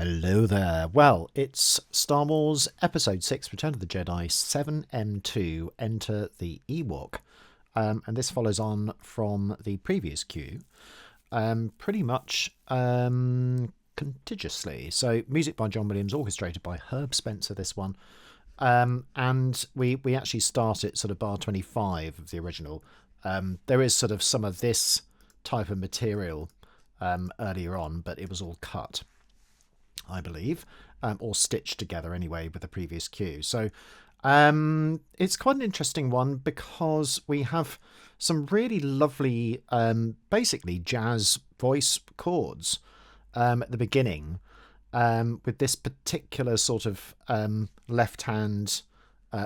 Hello there. Well, it's Star Wars Episode 6, Return of the Jedi, 7M2, Enter the Ewok. And this follows on from the previous cue, pretty much contiguously. So, music by John Williams, orchestrated by Herb Spencer, this one. And we actually start at sort of bar 25 of the original. There is sort of some of this type of material earlier on, but it was all cut, I believe, or stitched together anyway with the previous cue. So it's quite an interesting one because we have some really lovely, basically jazz voice chords at the beginning, with this particular sort of left-hand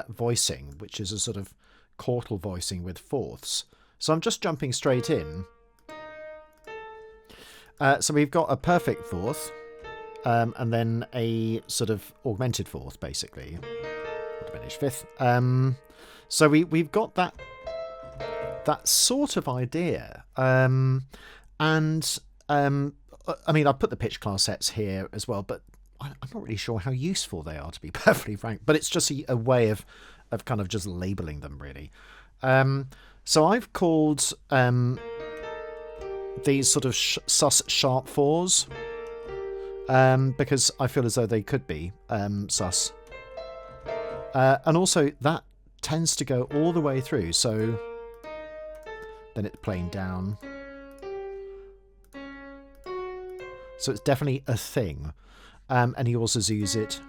voicing, which is a sort of quartal voicing with fourths. So I'm just jumping straight in. So we've got a perfect fourth. And then a sort of augmented fourth, basically, or diminished fifth. So we've got that sort of idea. I mean, I put the pitch class sets here as well, but I'm not really sure how useful they are, to be perfectly frank. But it's just a way of kind of just labeling them, really. So I've called these sort of sus sharp fours. Because I feel as though they could be sus. And also that tends to go all the way through, so then it's playing down. So it's definitely a thing. And he also uses it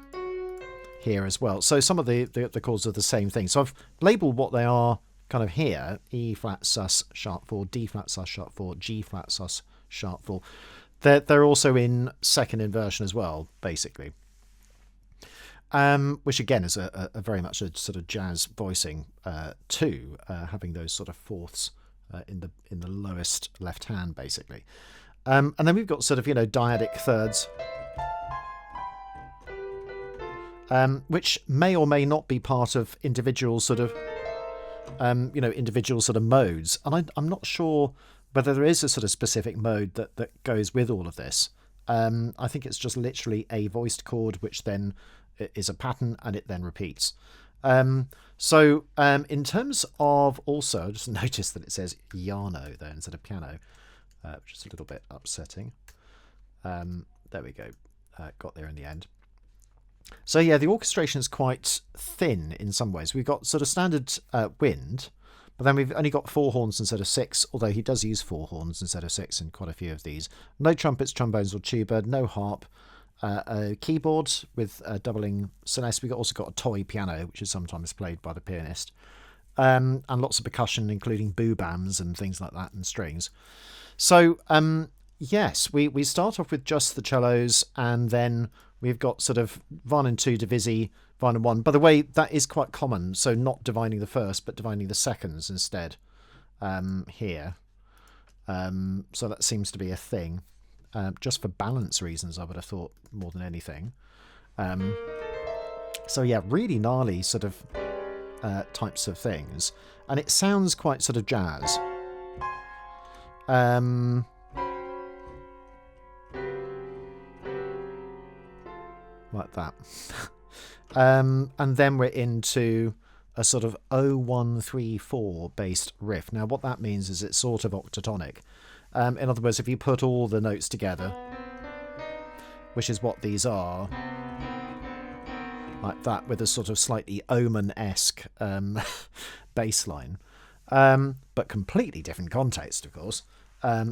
here as well. So some of the chords are the same thing. So I've labelled what they are kind of here. E flat sus sharp 4, D flat sus sharp 4, G flat sus sharp 4. They're also in second inversion as well, basically. Which again is a very much a sort of jazz voicing too, having those sort of fourths in the lowest left hand, basically. And then we've got sort of dyadic thirds, which may or may not be part of individual sort of individual sort of modes, and I'm not sure whether there is a sort of specific mode that goes with all of this. I think it's just literally a voiced chord, which then is a pattern, and it then repeats. So in terms of also, I just noticed that it says piano there instead of piano, which is a little bit upsetting. There we go. Got there in the end. So yeah, the orchestration is quite thin in some ways. We've got sort of standard wind, but then we've only got 4 horns instead of 6, although he does use 4 horns instead of 6 in quite a few of these. No trumpets, trombones or tuba, no harp, a keyboard with doubling celeste. We've also got a toy piano, which is sometimes played by the pianist, and lots of percussion, including boobams and things like that, and strings. So yes, we start off with just the cellos, and then we've got sort of Violin 2 divisi, Violin 1. By the way, that is quite common, so not dividing the first, but dividing the seconds instead here. So that seems to be a thing, just for balance reasons, I would have thought, more than anything. So yeah, really gnarly sort of types of things. And it sounds quite sort of jazz. Like that. And then we're into a sort of 0134 based riff. Now what that means is it's sort of octatonic. In other words, if you put all the notes together, which is what these are, like that, with a sort of slightly Omen-esque bass line, but completely different context, of course,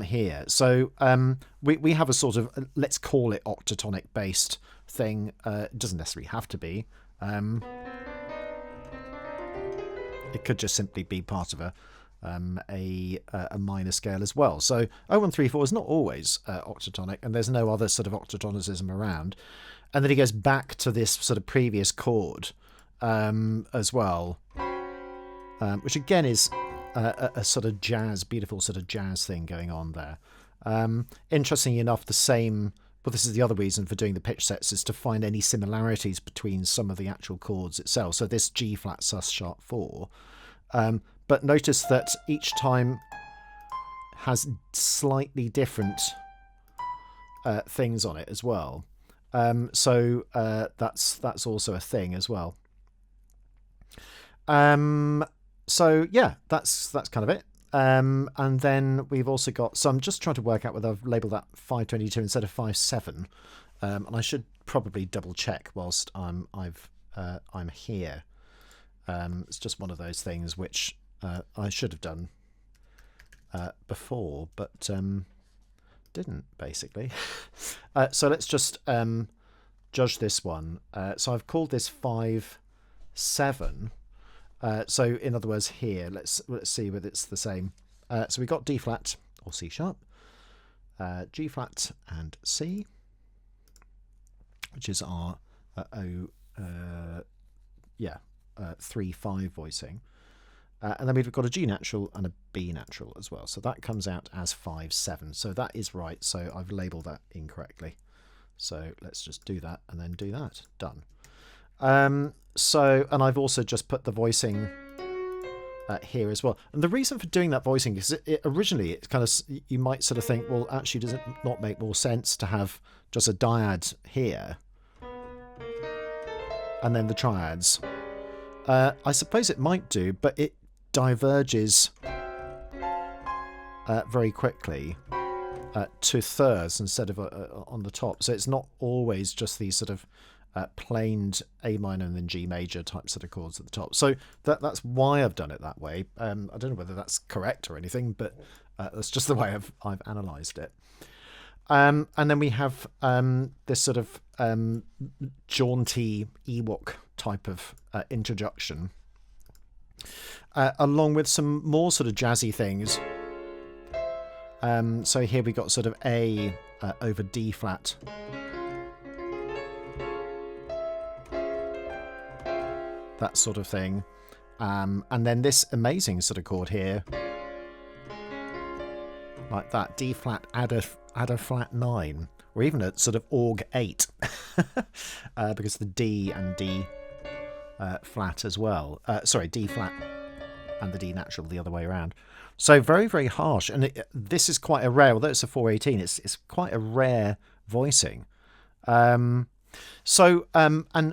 here. So we have a sort of, let's call it octatonic based thing. It doesn't necessarily have to be. It could just simply be part of a minor scale as well. So 0134 is not always octatonic, and there's no other sort of octatonicism around. And then he goes back to this sort of previous chord as well, which again is a sort of jazz, beautiful sort of jazz thing going on there. Interestingly enough, the same. Well, this is the other reason for doing the pitch sets, is to find any similarities between some of the actual chords itself. So this G flat sus sharp 4, but notice that each time has slightly different things on it as well. So that's also a thing as well. So yeah, that's kind of it. And then we've also got, so I'm just trying to work out whether I've labelled that 522 instead of 57. And I should probably double check whilst I'm here. It's just one of those things which I should have done before, but didn't, basically. So let's just judge this one. So I've called this 5-7. So in other words, here let's see whether it's the same. So we got D flat or C sharp, G flat and C, which is our 3-5 voicing. And then we've got a G natural and a B natural as well. So that comes out as 5-7. So that is right. So I've labelled that incorrectly. So let's just do that and then do that. Done. So, and I've also just put the voicing here as well. And the reason for doing that voicing is originally it's kind of, you might sort of think, well, actually, does it not make more sense to have just a dyad here and then the triads? I suppose it might do, but it diverges very quickly to thirds instead of on the top. So it's not always just these sort of planed A minor and then G major type sort of chords at the top. So that's why I've done it that way. I don't know whether that's correct or anything, but that's just the way I've analysed it. And then we have this sort of jaunty Ewok type of introduction, along with some more sort of jazzy things. So here we got sort of A over D flat. That sort of thing. And then this amazing sort of chord here. Like that, D flat, add a flat 9. Or even a sort of org 8. Because the D and D flat as well. Sorry, D flat and the D natural the other way around. So very, very harsh. And this is quite a rare, although it's a 418, it's quite a rare voicing. And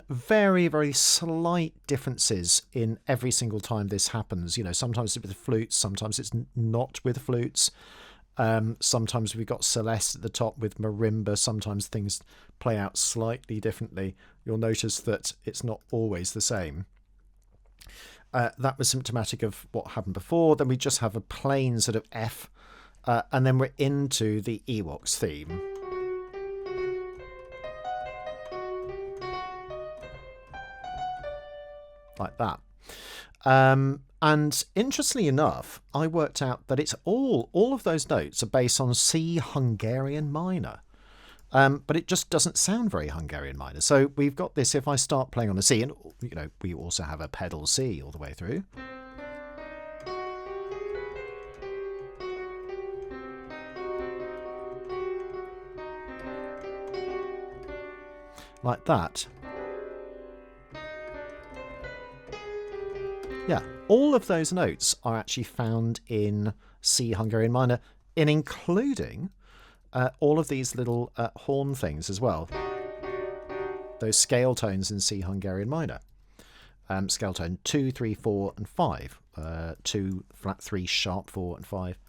very, very slight differences in every single time this happens. You know, sometimes it's with flutes, sometimes it's not with flutes. Sometimes we've got Celeste at the top with marimba. Sometimes things play out slightly differently. You'll notice that it's not always the same. That was symptomatic of what happened before. Then we just have a plain sort of F, and then we're into the Ewoks theme. Like that. And interestingly enough, I worked out that it's all of those notes are based on C Hungarian minor. But it just doesn't sound very Hungarian minor. So we've got this, if I start playing on the C, and you know, we also have a pedal C all the way through. Like that. Yeah, all of those notes are actually found in C Hungarian minor, including all of these little horn things as well. Those scale tones in C Hungarian minor. Scale tone 2, 3, 4 and 5. 2, flat 3, sharp 4 and 5,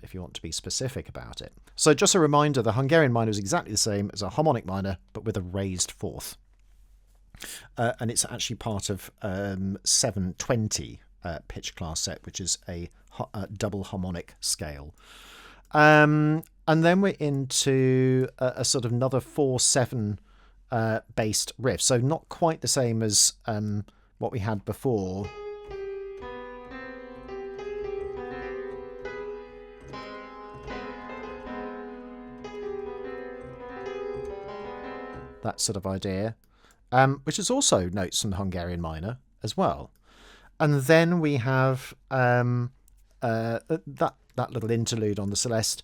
if you want to be specific about it. So just a reminder, the Hungarian minor is exactly the same as a harmonic minor, but with a raised fourth. And it's actually part of 720 pitch class set, which is a double harmonic scale. And then we're into a sort of another 4/7 based riff. So not quite the same as what we had before. That sort of idea. Which is also notes from the Hungarian minor as well. And then we have that little interlude on the Celeste,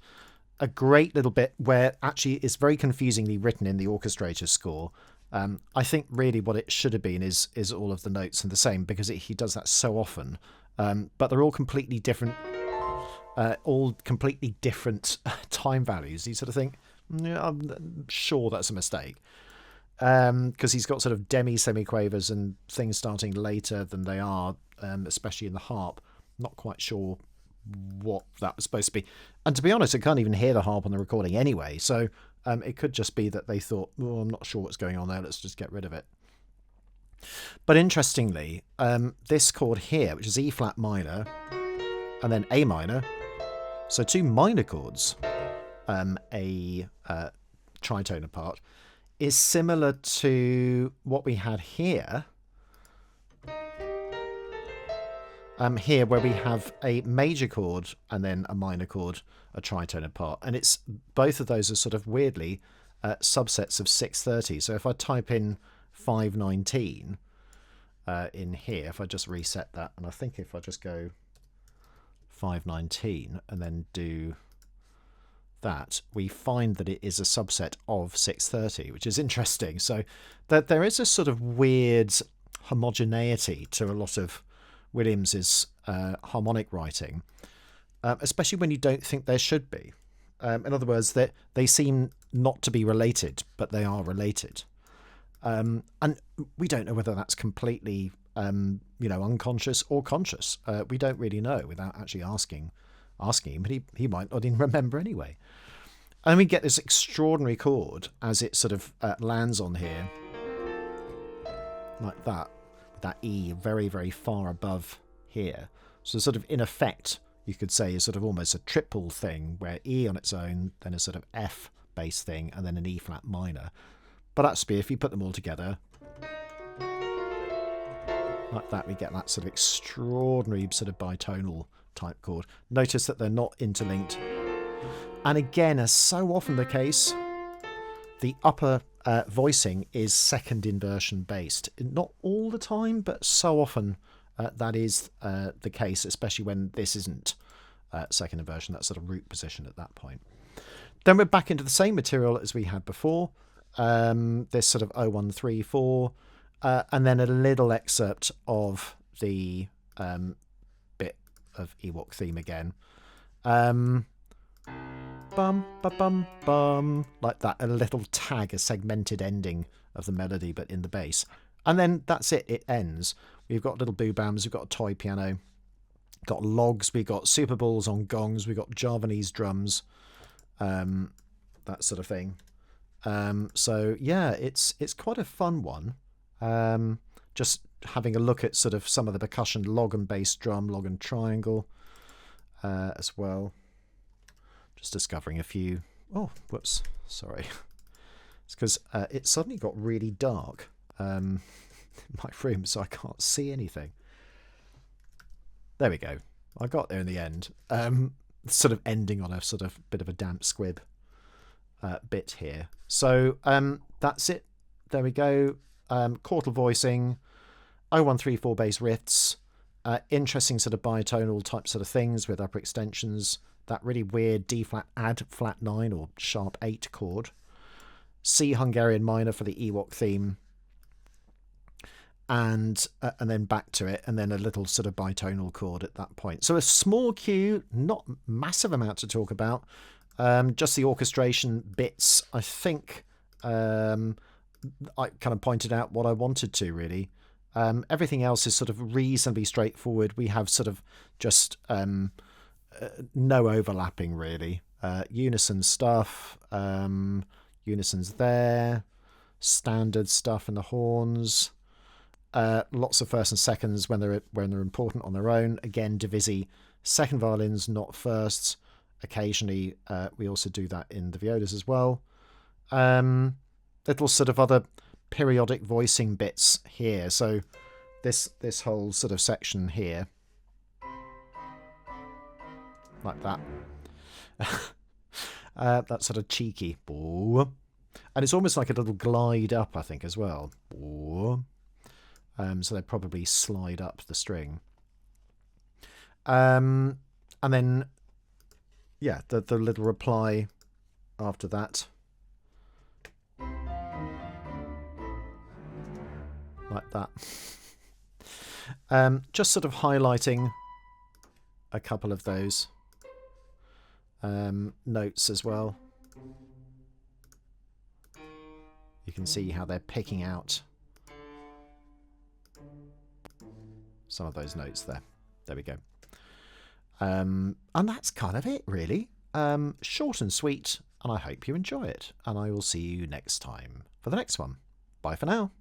a great little bit where actually it's very confusingly written in the orchestrator score. I think really what it should have been is all of the notes are the same, because he does that so often. But they're all completely different all completely different time values. You sort of think, yeah, I'm sure that's a mistake. Because he's got sort of demi-semiquavers and things starting later than they are, especially in the harp. Not quite sure what that was supposed to be. And to be honest, I can't even hear the harp on the recording anyway, so it could just be that they thought, oh, I'm not sure what's going on there, let's just get rid of it. But interestingly, this chord here, which is E flat minor, and then A minor, so 2 minor chords, a tritone apart, is similar to what we had here. Here, where we have a major chord and then a minor chord, a tritone apart, and it's both of those are sort of weirdly subsets of 630. So if I type in 519 in here, if I just reset that, and I think if I just go 519 and then do that, we find that it is a subset of 630, which is interesting. So that there is a sort of weird homogeneity to a lot of Williams's harmonic writing, especially when you don't think there should be. In other words, that they seem not to be related, but they are related. And we don't know whether that's completely unconscious or conscious. We don't really know without actually asking him, but he might not even remember anyway. And we get this extraordinary chord as it sort of lands on here, like that, with that E very, very far above here. So sort of in effect, you could say is sort of almost a triple thing, where E on its own, then a sort of F bass thing, and then an E flat minor. But that's if you put them all together, like that, we get that sort of extraordinary sort of bitonal type chord. Notice that they're not interlinked. And again, as so often the case, the upper voicing is second inversion based. Not all the time, but so often that is the case, especially when this isn't second inversion, that sort of root position at that point. Then we're back into the same material as we had before, this sort of 0134, and then a little excerpt of the bit of Ewok theme again. Bum, ba, bum, bum, like that, a little tag, a segmented ending of the melody, but in the bass. And then that's it, it ends. We've got little boobams, we've got a toy piano, got logs, we've got super balls on gongs, we've got Javanese drums, that sort of thing. So yeah, it's quite a fun one. Just having a look at sort of some of the percussion, log and bass drum, log and triangle as well. Just discovering a few. Oh, whoops, sorry. It's because it suddenly got really dark in my room, so I can't see anything. There we go. I got there in the end. Sort of ending on a sort of bit of a damp squib bit here. So that's it. There we go. Quartal voicing, 0134 bass riffs, interesting sort of bitonal type sort of things with upper extensions, that really weird D flat add flat 9 or sharp 8 chord, C Hungarian minor for the Ewok theme, and then back to it, and then a little sort of bitonal chord at that point. So a small cue, not massive amount to talk about, just the orchestration bits. I think I kind of pointed out what I wanted to, really. Everything else is sort of reasonably straightforward. We have sort of just no overlapping, really. Unison stuff, unisons there, standard stuff in the horns, lots of first and seconds when they're important on their own. Again, divisi, second violins, not firsts. Occasionally, we also do that in the violas as well. Little sort of other periodic voicing bits here. So this whole sort of section here, like that. That's sort of cheeky. And it's almost like a little glide up, I think, as well. So they probably slide up the string. And then, yeah, the little reply after that. Like that. Just sort of highlighting a couple of those. notes as well. You can see how they're picking out some of those notes there. There we go. And that's kind of it, really. Short and sweet, and I hope you enjoy it. And I will see you next time for the next one. Bye for now.